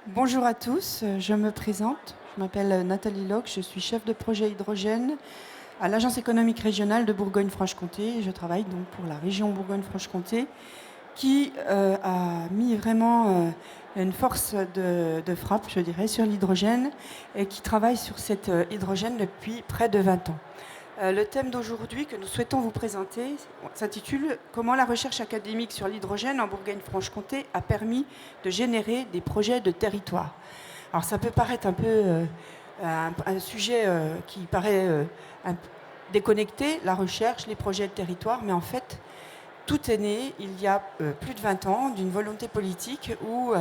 Bonjour à tous, je me présente. Je m'appelle Nathalie Locke, je suis chef de projet hydrogène à l'Agence économique régionale de Bourgogne-Franche-Comté. Je travaille donc pour la région Bourgogne-Franche-Comté qui a mis vraiment une force de frappe, je dirais, sur l'hydrogène et qui travaille sur cet hydrogène depuis près de 20 ans. Le thème d'aujourd'hui que nous souhaitons vous présenter s'intitule « Comment la recherche académique sur l'hydrogène en Bourgogne-Franche-Comté a permis de générer des projets de territoire ». Alors ça peut paraître un peu un sujet qui paraît déconnecté, la recherche, les projets de territoire, mais en fait, tout est né il y a plus de 20 ans d'une volonté politique où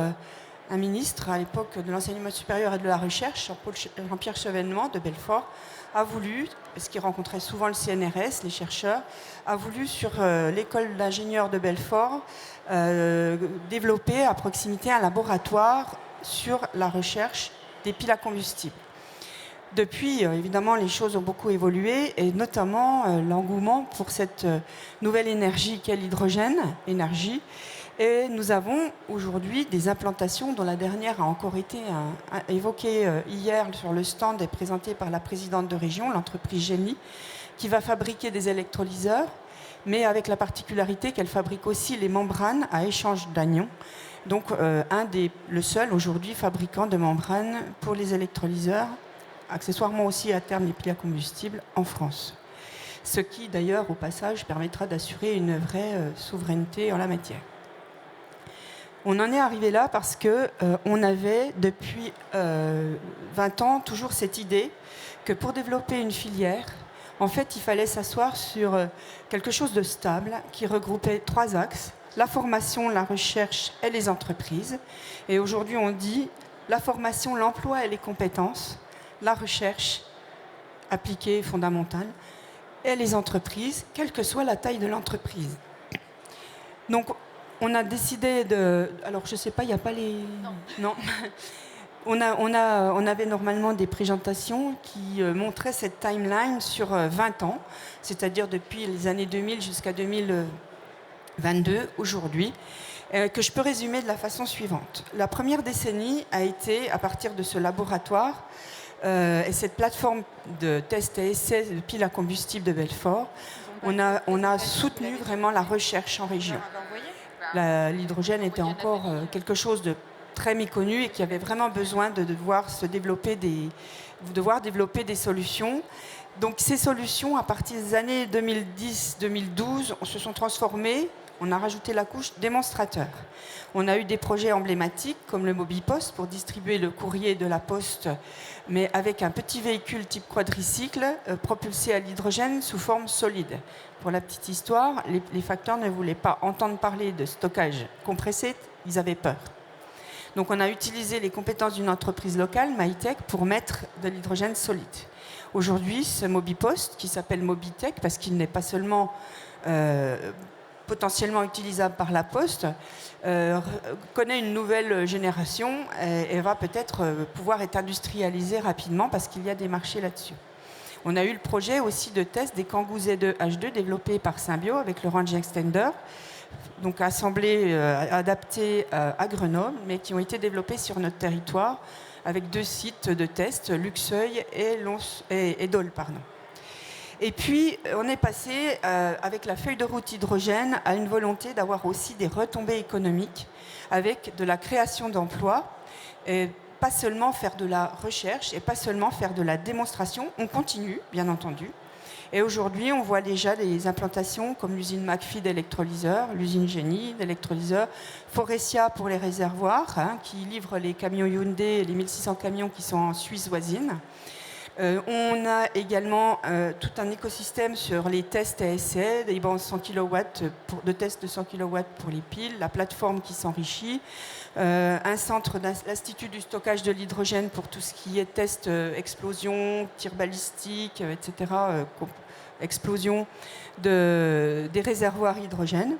un ministre à l'époque de l'enseignement supérieur et de la recherche, Jean-Pierre Chevènement de Belfort, a voulu, parce qu'il rencontrait souvent le CNRS, les chercheurs, a voulu sur l'école d'ingénieurs de Belfort développer à proximité un laboratoire sur la recherche des piles à combustible. Depuis, évidemment, les choses ont beaucoup évolué, et notamment l'engouement pour cette nouvelle énergie qu'est l'hydrogène, énergie. Et nous avons aujourd'hui des implantations dont la dernière a encore été évoquée hier sur le stand et présentée par la présidente de région, l'entreprise Génie, qui va fabriquer des électrolyseurs, mais avec la particularité qu'elle fabrique aussi les membranes à échange d'anions. Donc le seul aujourd'hui fabricant de membranes pour les électrolyseurs, accessoirement aussi à terme les piles à combustible en France. Ce qui d'ailleurs au passage permettra d'assurer une vraie souveraineté en la matière. On en est arrivé là parce qu'on avait depuis 20 ans toujours cette idée que pour développer une filière, en fait, il fallait s'asseoir sur quelque chose de stable qui regroupait 3 axes, la formation, la recherche et les entreprises. Et aujourd'hui, on dit la formation, l'emploi et les compétences, la recherche appliquée fondamentale et les entreprises, quelle que soit la taille de l'entreprise. Donc, on a décidé de... Alors, je ne sais pas, il n'y a pas les... Non. On avait normalement des présentations qui montraient cette timeline sur 20 ans, c'est-à-dire depuis les années 2000 jusqu'à 2022, aujourd'hui, que je peux résumer de la façon suivante. La première décennie a été, à partir de ce laboratoire et cette plateforme de tests et essais de piles à combustible de Belfort, on a soutenu vraiment la recherche en région. L'hydrogène était encore quelque chose de très méconnu et qui avait vraiment besoin de devoir développer des solutions. Donc ces solutions, à partir des années 2010-2012, se sont transformées. On a rajouté la couche démonstrateur. On a eu des projets emblématiques comme le Mobipost pour distribuer le courrier de la poste, mais avec un petit véhicule type quadricycle propulsé à l'hydrogène sous forme solide. Pour la petite histoire, les facteurs ne voulaient pas entendre parler de stockage compressé, ils avaient peur. Donc on a utilisé les compétences d'une entreprise locale, Mytech, pour mettre de l'hydrogène solide. Aujourd'hui, ce Mobipost, qui s'appelle Mobitech, parce qu'il n'est pas seulement potentiellement utilisable par la Poste, connaît une nouvelle génération et va peut-être pouvoir être industrialisé rapidement parce qu'il y a des marchés là-dessus. On a eu le projet aussi de test des Kangoo Z2 H2 développé par Symbio avec le Range Extender, donc assemblés, adaptés à Grenoble, mais qui ont été développés sur notre territoire avec 2 sites de test, Luxeuil et Dole. Et puis, on est passé, avec la feuille de route hydrogène, à une volonté d'avoir aussi des retombées économiques avec de la création d'emplois, et pas seulement faire de la recherche et pas seulement faire de la démonstration. On continue, bien entendu. Et aujourd'hui, on voit déjà des implantations comme l'usine McPhy d'électrolyseurs, l'usine Génie d'électrolyseurs, Forestia pour les réservoirs, qui livre les camions Hyundai, les 1600 camions qui sont en Suisse voisine. On a également tout un écosystème sur les tests et essais, des bandes 100 kW de tests de 100 kW pour les piles, la plateforme qui s'enrichit, un centre l'Institut du stockage de l'hydrogène pour tout ce qui est tests, explosion, tir balistique, etc., explosion des réservoirs hydrogène.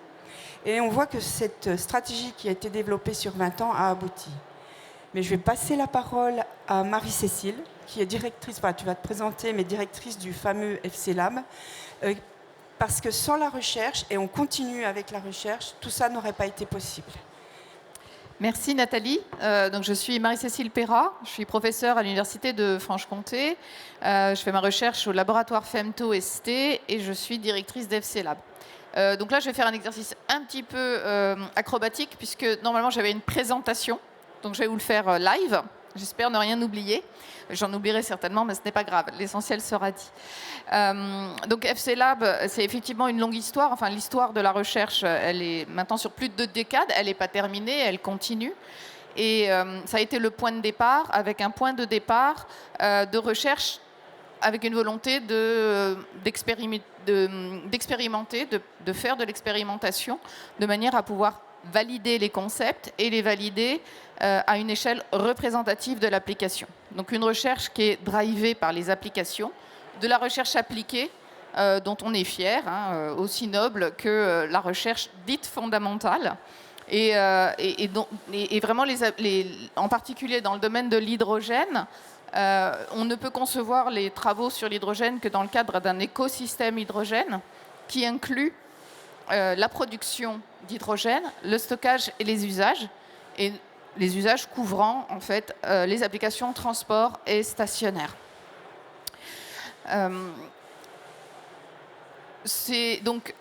Et on voit que cette stratégie qui a été développée sur 20 ans a abouti. Mais je vais passer la parole à Marie-Cécile, qui est directrice, enfin, tu vas te présenter, mais directrice du fameux FC Lab, parce que sans la recherche, et on continue avec la recherche, tout ça n'aurait pas été possible. Merci Nathalie. Donc je suis Marie-Cécile Perrat, je suis professeure à l'Université de Franche-Comté. Je fais ma recherche au laboratoire FEMTO-ST et je suis directrice d'FC Lab. Donc là, je vais faire un exercice un petit peu acrobatique puisque normalement j'avais une présentation. Donc je vais vous le faire live. J'espère ne rien oublier. J'en oublierai certainement, mais ce n'est pas grave. L'essentiel sera dit. Donc FC Lab, c'est effectivement une longue histoire. Enfin, l'histoire de la recherche, elle est maintenant sur plus de 2 décades. Elle n'est pas terminée, elle continue. Et ça a été le point de départ, avec un point de départ de recherche avec une volonté d'expérimenter, de faire de l'expérimentation, de manière à pouvoir valider les concepts et les valider à une échelle représentative de l'application. Donc une recherche qui est drivée par les applications, de la recherche appliquée dont on est fier, aussi noble que la recherche dite fondamentale. Et vraiment, en particulier dans le domaine de l'hydrogène, on ne peut concevoir les travaux sur l'hydrogène que dans le cadre d'un écosystème hydrogène qui inclut la production d'hydrogène, le stockage et les usages couvrant en fait les applications transport et stationnaire. Donc,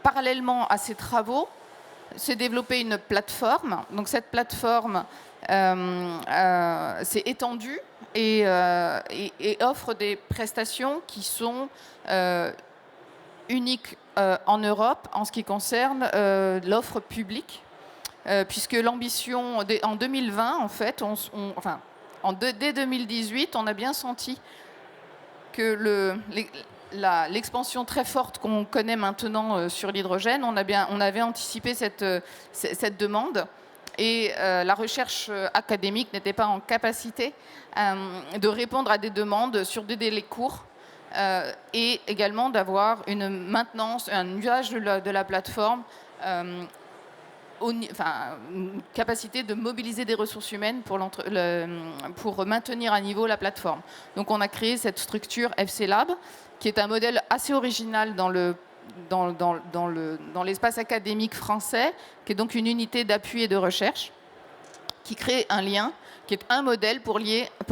parallèlement à ces travaux, s'est développée une plateforme. Donc cette plateforme s'est étendue et offre des prestations qui sont uniques en Europe en ce qui concerne l'offre publique, puisque l'ambition en 2020, en fait, dès 2018, on a bien senti que l'expansion très forte qu'on connaît maintenant sur l'hydrogène, on avait anticipé cette demande et la recherche académique n'était pas en capacité de répondre à des demandes sur des délais courts et également d'avoir une maintenance, un usage de la plateforme, une capacité de mobiliser des ressources humaines pour maintenir à niveau la plateforme. Donc on a créé cette structure FC Lab, qui est un modèle assez original dans l'espace académique français, qui est donc une unité d'appui et de recherche, qui crée un lien, qui est un modèle pour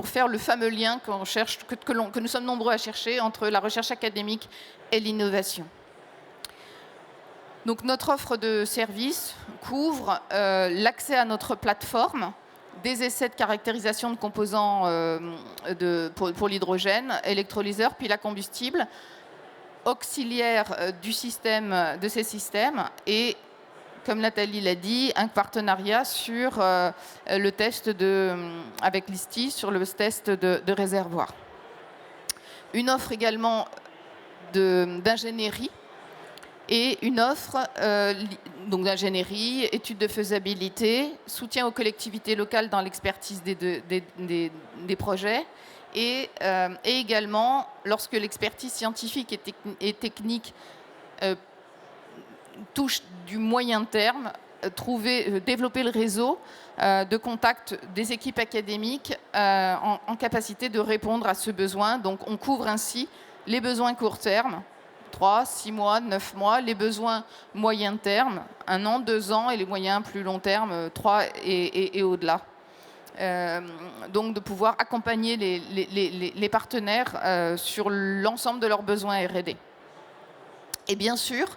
faire le fameux lien que nous sommes nombreux à chercher entre la recherche académique et l'innovation. Donc notre offre de services couvre l'accès à notre plateforme, des essais de caractérisation de composants pour l'hydrogène, électrolyseur, puis la combustible, auxiliaire de ces systèmes et, comme Nathalie l'a dit, un partenariat sur le test avec l'ISTI, sur le test de réservoir. Une offre également d'ingénierie et une offre d'ingénierie, études de faisabilité, soutien aux collectivités locales dans l'expertise des projets et également, lorsque l'expertise scientifique et technique touche du moyen terme, développer le réseau de contact des équipes académiques en capacité de répondre à ce besoin. Donc on couvre ainsi les besoins court terme, 3, 6 mois, 9 mois, les besoins moyen terme, 1 an, 2 ans, et les moyens plus long terme, 3 et au-delà. Donc de pouvoir accompagner les partenaires sur l'ensemble de leurs besoins R&D. Et bien sûr,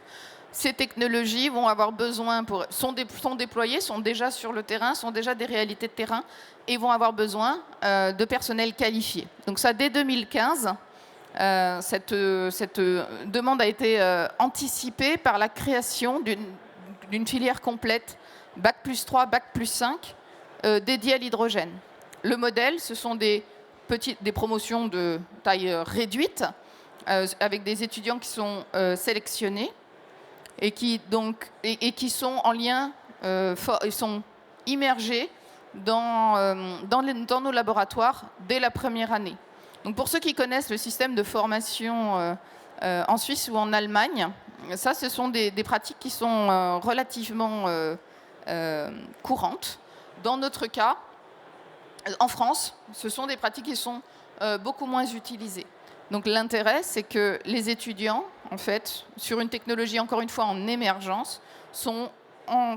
ces technologies vont avoir besoin, sont déployées, sont déjà sur le terrain, sont déjà des réalités de terrain, et vont avoir besoin de personnel qualifié. Donc ça, dès 2015, cette demande a été anticipée par la création d'une filière complète Bac+3, Bac+5 dédiée à l'hydrogène. Le modèle, ce sont des promotions de taille réduite avec des étudiants qui sont sélectionnés et qui sont en lien, ils sont immergés dans nos laboratoires dès la première année. Donc pour ceux qui connaissent le système de formation en Suisse ou en Allemagne, ça, ce sont des pratiques qui sont relativement courantes. Dans notre cas, en France, ce sont des pratiques qui sont beaucoup moins utilisées. Donc l'intérêt, c'est que les étudiants, en fait, sur une technologie, encore une fois, en émergence, sont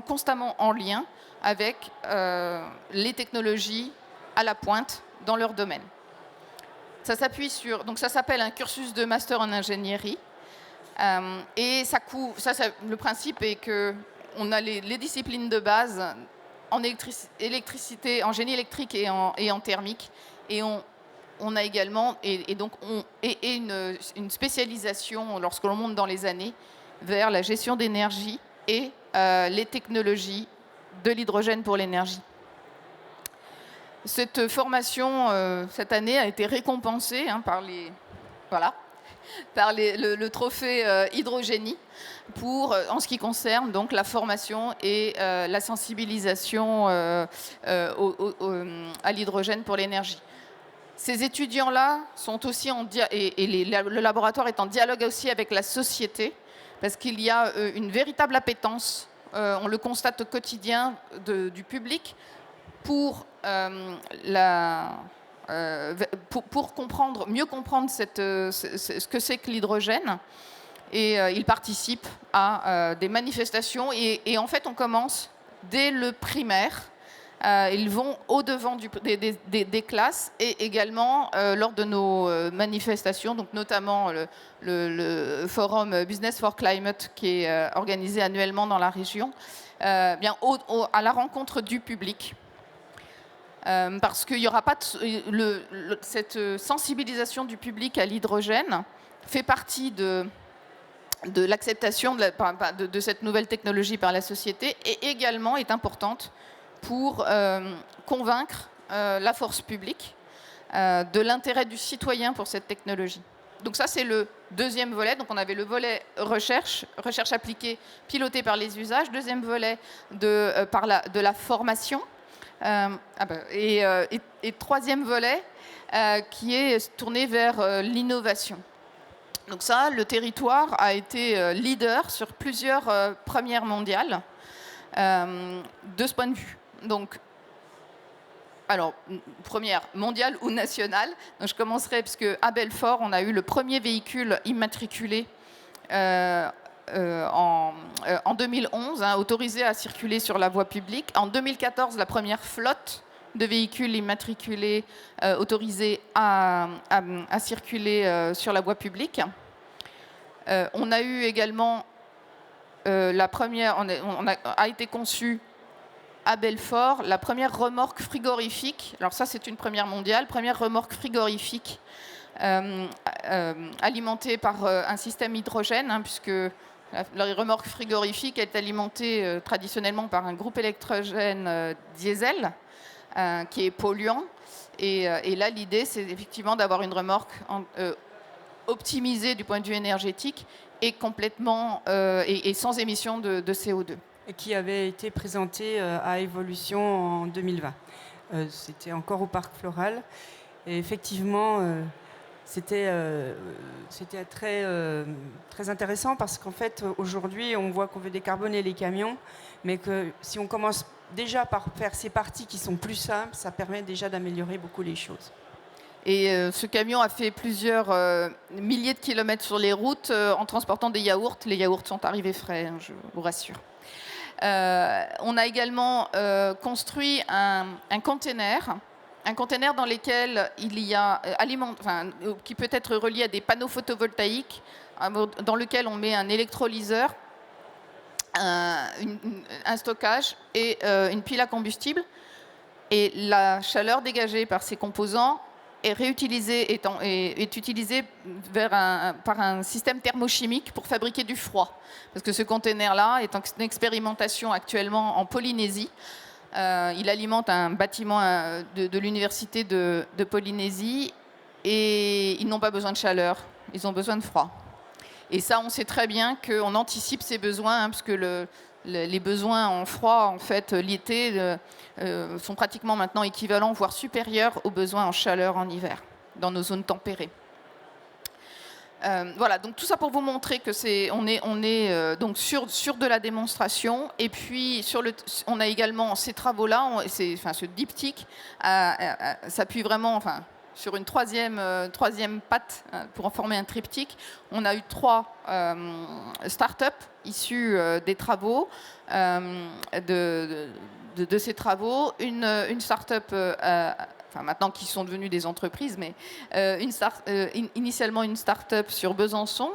constamment en lien avec les technologies à la pointe dans leur domaine. Ça s'appuie sur, donc ça s'appelle un cursus de master en ingénierie. Et ça couvre, le principe est qu'on a les disciplines de base en électricité, en génie électrique et en thermique. Et on a également une spécialisation lorsque l'on monte dans les années vers la gestion d'énergie et les technologies de l'hydrogène pour l'énergie. Cette formation, cette année, a été récompensée par le trophée Hydrogénie en ce qui concerne donc la formation et la sensibilisation à l'hydrogène pour l'énergie. Ces étudiants-là sont aussi le laboratoire est en dialogue aussi avec la société, parce qu'il y a une véritable appétence, on le constate au quotidien du public, pour mieux comprendre ce que c'est que l'hydrogène. Et ils participent à des manifestations. Et en fait, on commence dès le primaire. Ils vont au-devant des classes et également lors de nos manifestations, donc notamment le forum Business for Climate qui est organisé annuellement dans la région, à la rencontre du public. Parce qu'il n'y aura pas cette sensibilisation du public à l'hydrogène fait partie de l'acceptation de cette nouvelle technologie par la société et également est importante pour convaincre la force publique de l'intérêt du citoyen pour cette technologie. Donc ça, c'est le deuxième volet. Donc on avait le volet recherche appliquée pilotée par les usages. Deuxième volet de la formation. Et troisième volet qui est tourné vers l'innovation. Donc ça, le territoire a été leader sur plusieurs premières mondiales de ce point de vue. Donc, alors, première mondiale ou nationale. Donc, je commencerai puisque à Belfort, on a eu le premier véhicule immatriculé en 2011, autorisé à circuler sur la voie publique. En 2014, la première flotte de véhicules immatriculés autorisés à circuler sur la voie publique. On a eu également la première, a été conçue à Belfort la première remorque frigorifique. Alors ça, c'est une première mondiale, première remorque frigorifique alimentée par un système hydrogène, puisque la remorque frigorifique est alimentée traditionnellement par un groupe électrogène diesel qui est polluant. Et là, l'idée, c'est effectivement d'avoir une remorque optimisée du point de vue énergétique et complètement et sans émission de CO2. Et qui avait été présentée à Evolution en 2020. C'était encore au Parc Floral. Et effectivement, c'était très intéressant parce qu'en fait, aujourd'hui, on voit qu'on veut décarboner les camions, mais que si on commence déjà par faire ces parties qui sont plus simples, ça permet déjà d'améliorer beaucoup les choses. Et ce camion a fait plusieurs milliers de kilomètres sur les routes en transportant des yaourts. Les yaourts sont arrivés frais, je vous rassure. On a également construit un container dans lequel il y a qui peut être relié à des panneaux photovoltaïques, dans lequel on met un électrolyseur, un stockage et une pile à combustible. Et la chaleur dégagée par ces composants est réutilisée, est utilisée par un système thermochimique pour fabriquer du froid. Parce que ce conteneur-là est en expérimentation actuellement en Polynésie. Il alimente un bâtiment de l'université de Polynésie et ils n'ont pas besoin de chaleur, ils ont besoin de froid. Et ça, on sait très bien qu'on anticipe ces besoins, parce que les besoins en froid, en fait, l'été, sont pratiquement maintenant équivalents, voire supérieurs aux besoins en chaleur en hiver, dans nos zones tempérées. Voilà, donc tout ça pour vous montrer que on est donc sur de la démonstration. Et puis on a également ces travaux-là, ce diptyque s'appuie vraiment, sur une troisième patte pour en former un triptyque. On a eu 3 start-up issues des travaux de ces travaux, une start-up, enfin maintenant qui sont devenues des entreprises, mais initialement une start-up sur Besançon,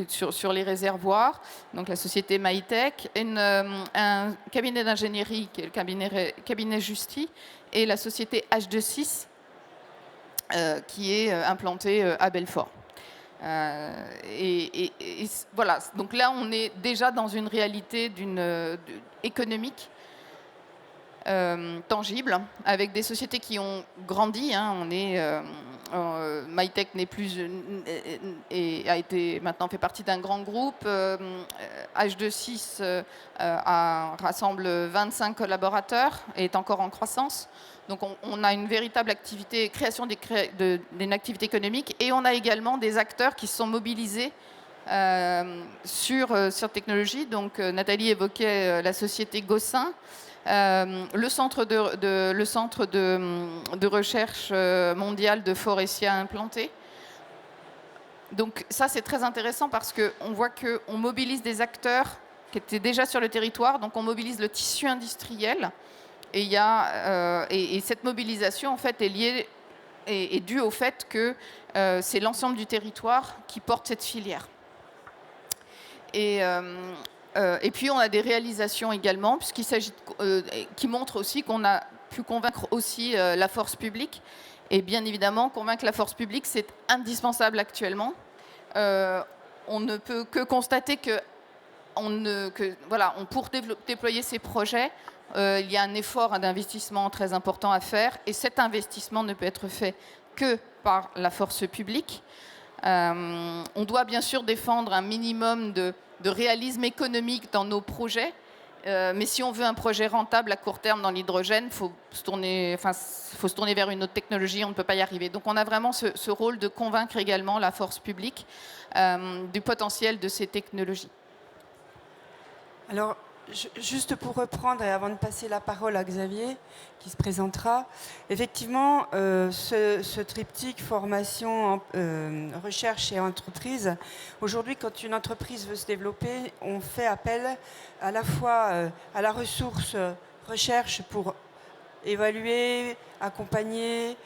sur les réservoirs, donc la société Maïtech, un cabinet d'ingénierie, qui est le cabinet Justy, et la société H26, qui est implantée à Belfort. Et voilà, donc là on est déjà dans une réalité économique tangible, avec des sociétés qui ont grandi. Maïtech n'est plus et maintenant fait partie d'un grand groupe. H26 rassemble 25 collaborateurs et est encore en croissance. Donc on a une véritable activité, création d'une activité économique, et on a également des acteurs qui se sont mobilisés sur technologie. Donc Nathalie évoquait la société Gossin, le centre de recherche mondial de Forestia implanté. Donc ça c'est très intéressant parce qu'on voit qu'on mobilise des acteurs qui étaient déjà sur le territoire, donc on mobilise le tissu industriel. Et cette mobilisation en fait est due au fait que c'est l'ensemble du territoire qui porte cette filière. Et puis on a des réalisations également, puisqu'il s'agit qui montrent aussi qu'on a pu convaincre aussi la force publique. Et bien évidemment, convaincre la force publique, c'est indispensable actuellement. On ne peut que constater pour déployer ces projets, il y a un effort d'investissement très important à faire, et cet investissement ne peut être fait que par la force publique. On doit bien sûr défendre un minimum de réalisme économique dans nos projets, mais si on veut un projet rentable à court terme dans l'hydrogène, il faut se tourner vers une autre technologie, on ne peut pas y arriver. Donc on a vraiment ce rôle de convaincre également la force publique du potentiel de ces technologies. Alors, juste pour reprendre, et avant de passer la parole à Xavier, qui se présentera, effectivement, ce triptyque formation, recherche et entreprise, aujourd'hui, quand une entreprise veut se développer, on fait appel à la fois à la ressource recherche pour évaluer, accompagner,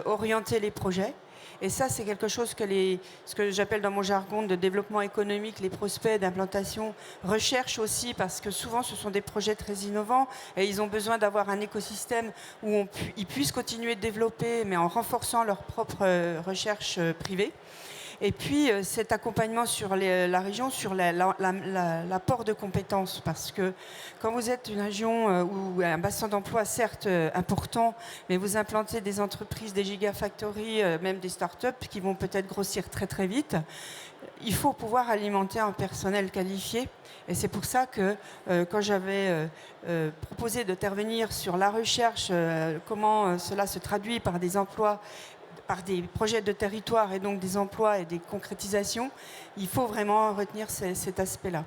orienter les projets. Et ça, c'est quelque chose ce que j'appelle dans mon jargon de développement économique, les prospects d'implantation recherchent aussi, parce que souvent, ce sont des projets très innovants et ils ont besoin d'avoir un écosystème où ils puissent continuer de développer, mais en renforçant leur propre recherche privée. Et puis cet accompagnement sur la région, sur l'apport de compétences, parce que quand vous êtes une région où un bassin d'emploi certes important, mais vous implantez des entreprises, des gigafactories, même des start-up qui vont peut-être grossir très très vite, il faut pouvoir alimenter un personnel qualifié. Et c'est pour ça que quand j'avais proposé d'intervenir sur la recherche, comment cela se traduit par des emplois, par des projets de territoire et donc des emplois et des concrétisations, il faut vraiment retenir cet aspect-là.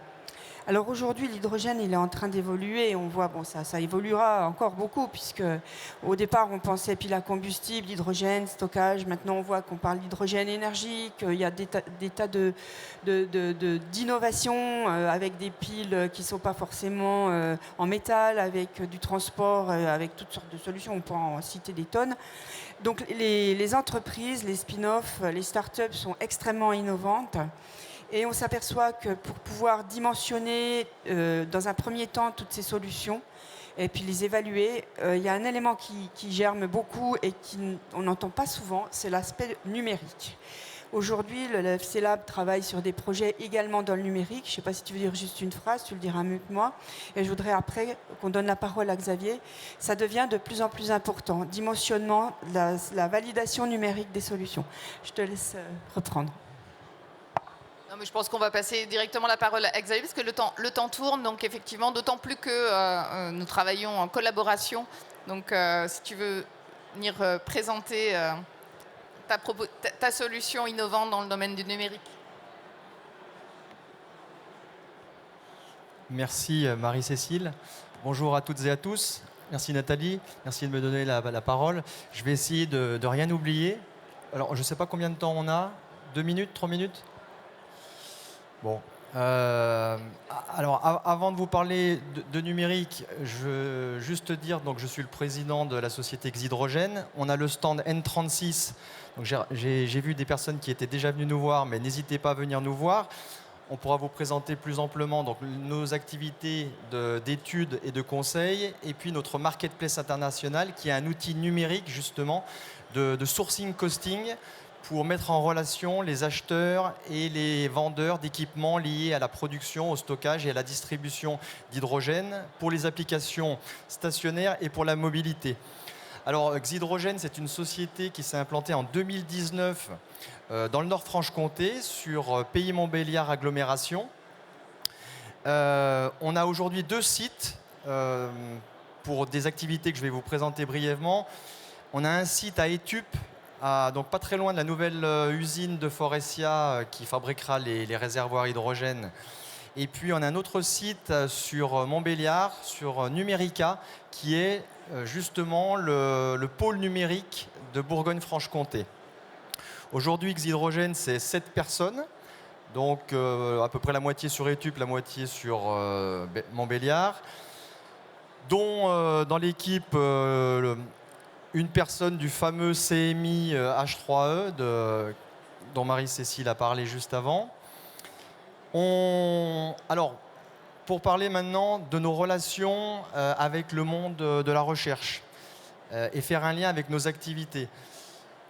Alors aujourd'hui, l'hydrogène, il est en train d'évoluer. On voit, ça évoluera encore beaucoup, puisque au départ, on pensait pile à combustible, l'hydrogène, stockage. Maintenant, on voit qu'on parle d'hydrogène énergie, qu'il y a des tas d'innovations avec des piles qui ne sont pas forcément en métal, avec du transport, avec toutes sortes de solutions. On peut en citer des tonnes. Donc les entreprises, les spin-offs, les start-up sont extrêmement innovantes. Et on s'aperçoit que pour pouvoir dimensionner dans un premier temps toutes ces solutions et puis les évaluer, il y a un élément qui germe beaucoup et qu'on n'entend pas souvent, c'est l'aspect numérique. Aujourd'hui, le FC Lab travaille sur des projets également dans le numérique. Je ne sais pas si tu veux dire juste une phrase, tu le diras mieux que moi. Et je voudrais après qu'on donne la parole à Xavier. Ça devient de plus en plus important. Dimensionnement, la validation numérique des solutions. Je te laisse reprendre. Non, mais je pense qu'on va passer directement la parole à Xavier, parce que le temps tourne, donc effectivement, d'autant plus que nous travaillons en collaboration. Donc, si tu veux venir présenter ta solution innovante dans le domaine du numérique. Merci Marie-Cécile. Bonjour à toutes et à tous. Merci Nathalie. Merci de me donner la parole. Je vais essayer de rien oublier. Alors, je ne sais pas combien de temps on a. 2 minutes, 3 minutes ? Bon, Alors, avant de vous parler de numérique, je veux juste dire, donc je suis le président de la société Xhydrogène. On a le stand N36. Donc j'ai vu des personnes qui étaient déjà venues nous voir, mais n'hésitez pas à venir nous voir. On pourra vous présenter plus amplement donc, nos activités d'études et de conseils, et puis notre marketplace international, qui est un outil numérique justement de sourcing costing, pour mettre en relation les acheteurs et les vendeurs d'équipements liés à la production, au stockage et à la distribution d'hydrogène pour les applications stationnaires et pour la mobilité. Alors, Xhydrogène, c'est une société qui s'est implantée en 2019 dans le Nord-Franche-Comté, sur Pays Montbéliard agglomération. On a aujourd'hui 2 sites pour des activités que je vais vous présenter brièvement. On a un site à Étup, donc pas très loin de la nouvelle usine de Forestia qui fabriquera les réservoirs hydrogène. Et puis on a un autre site sur Montbéliard, sur Numérica, qui est justement le pôle numérique de Bourgogne-Franche-Comté. Aujourd'hui, Xhydrogène, c'est 7 personnes, donc à peu près la moitié sur Étup, la moitié sur Montbéliard, dont dans l'équipe une personne du fameux CMI H3E dont Marie-Cécile a parlé juste avant. Alors, pour parler maintenant de nos relations avec le monde de la recherche et faire un lien avec nos activités.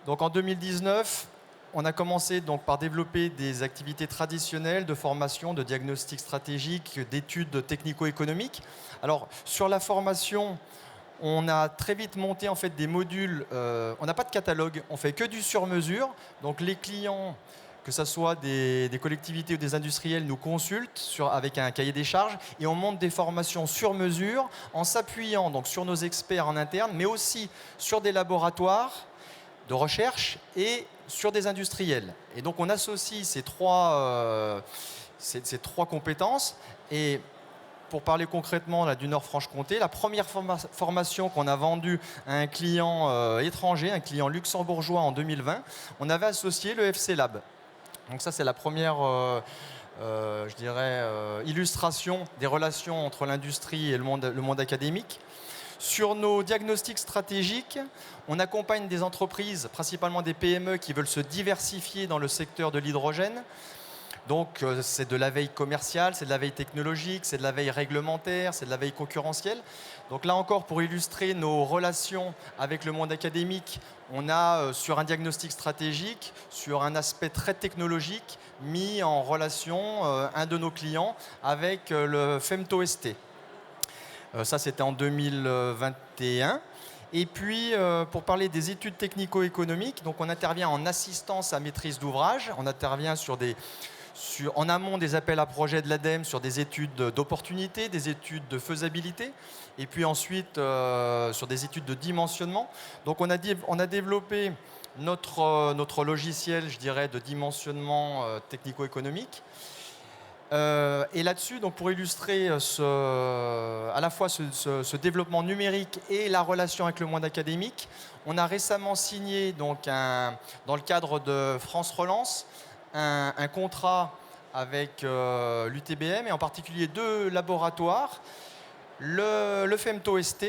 Donc en 2019, on a commencé donc par développer des activités traditionnelles de formation, de diagnostic stratégique, d'études technico-économiques. Alors, sur la formation, on a très vite monté en fait des modules. On n'a pas de catalogue, on fait que du sur-mesure. Donc les clients, que ce soit des collectivités ou des industriels, nous consultent avec un cahier des charges et on monte des formations sur mesure en s'appuyant donc sur nos experts en interne, mais aussi sur des laboratoires de recherche et sur des industriels. Et donc on associe ces trois compétences. Et pour parler concrètement là, du Nord-Franche-Comté, la première formation qu'on a vendue à un client étranger, un client luxembourgeois en 2020, on avait associé le FC Lab. Donc ça, c'est la première je dirais, illustration des relations entre l'industrie et le monde académique. Sur nos diagnostics stratégiques, on accompagne des entreprises, principalement des PME, qui veulent se diversifier dans le secteur de l'hydrogène. Donc c'est de la veille commerciale, c'est de la veille technologique, c'est de la veille réglementaire, c'est de la veille concurrentielle. Donc là encore, pour illustrer nos relations avec le monde académique, on a sur un diagnostic stratégique, sur un aspect très technologique, mis en relation un de nos clients avec le FemtoST. Ça, c'était en 2021. Et puis, pour parler des études technico-économiques, donc on intervient en assistance à maîtrise d'ouvrage, on intervient en amont des appels à projets de l'ADEME sur des études d'opportunité, des études de faisabilité, et puis ensuite sur des études de dimensionnement. Donc on a développé notre logiciel, je dirais, de dimensionnement technico-économique. Et là-dessus, donc pour illustrer à la fois ce développement numérique et la relation avec le monde académique, on a récemment signé donc dans le cadre de France Relance un contrat avec l'UTBM et en particulier 2 laboratoires, le FemtoST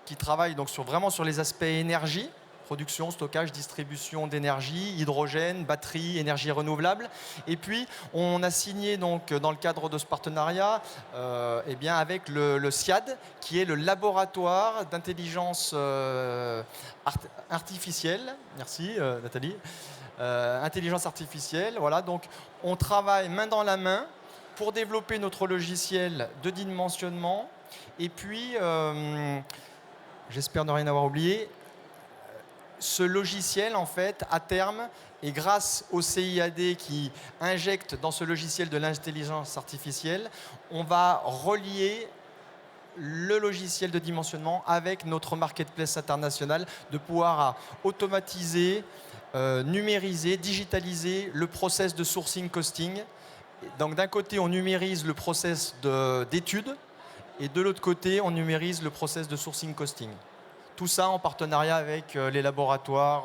qui travaille donc vraiment sur les aspects énergie, production, stockage, distribution d'énergie, hydrogène, batterie, énergie renouvelable. Et puis, on a signé donc, dans le cadre de ce partenariat avec le SIAD, qui est le laboratoire d'intelligence artificielle. Merci Nathalie. Intelligence artificielle. Voilà, donc on travaille main dans la main pour développer notre logiciel de dimensionnement. Et puis, j'espère ne rien avoir oublié, ce logiciel, en fait, à terme, et grâce au CIAD qui injecte dans ce logiciel de l'intelligence artificielle, on va relier le logiciel de dimensionnement avec notre marketplace international, de pouvoir automatiser, numériser, digitaliser le process de sourcing costing. Donc d'un côté, on numérise le process d'études, et de l'autre côté, on numérise le process de sourcing costing. Tout ça en partenariat avec les laboratoires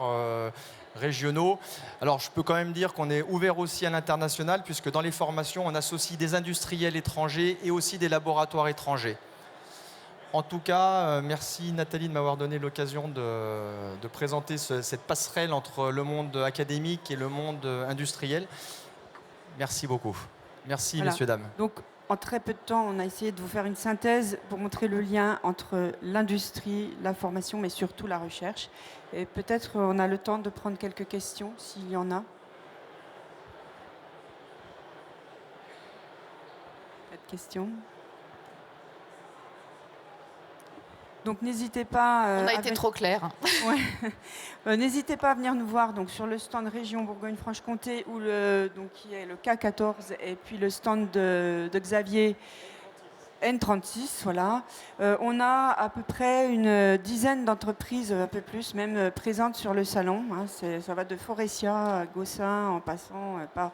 régionaux. Alors, je peux quand même dire qu'on est ouvert aussi à l'international, puisque dans les formations, on associe des industriels étrangers et aussi des laboratoires étrangers. En tout cas, merci Nathalie de m'avoir donné l'occasion de présenter cette passerelle entre le monde académique et le monde industriel. Merci beaucoup. Merci, Voilà. messieurs, dames. Donc, en très peu de temps, on a essayé de vous faire une synthèse pour montrer le lien entre l'industrie, la formation, mais surtout la recherche. Et peut-être on a le temps de prendre quelques questions, s'il y en a. Pas de questions? Donc n'hésitez pas. On a été trop clair. Ouais. N'hésitez pas à venir nous voir donc, sur le stand Région Bourgogne-Franche-Comté, qui est le K14, et puis le stand de Xavier N36. Voilà. On a à peu près une dizaine d'entreprises, un peu plus même, présentes sur le salon. Hein. Ça va de Forestia à Gossin, en passant par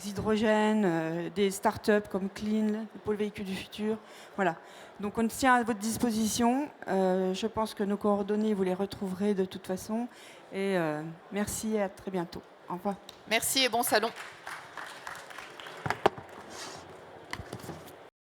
Xhydrogène, des startups comme Clean, le pôle véhicule du futur. Voilà. Donc on tient à votre disposition. Je pense que nos coordonnées, vous les retrouverez de toute façon. Et merci et à très bientôt. Au revoir. Merci et bon salon.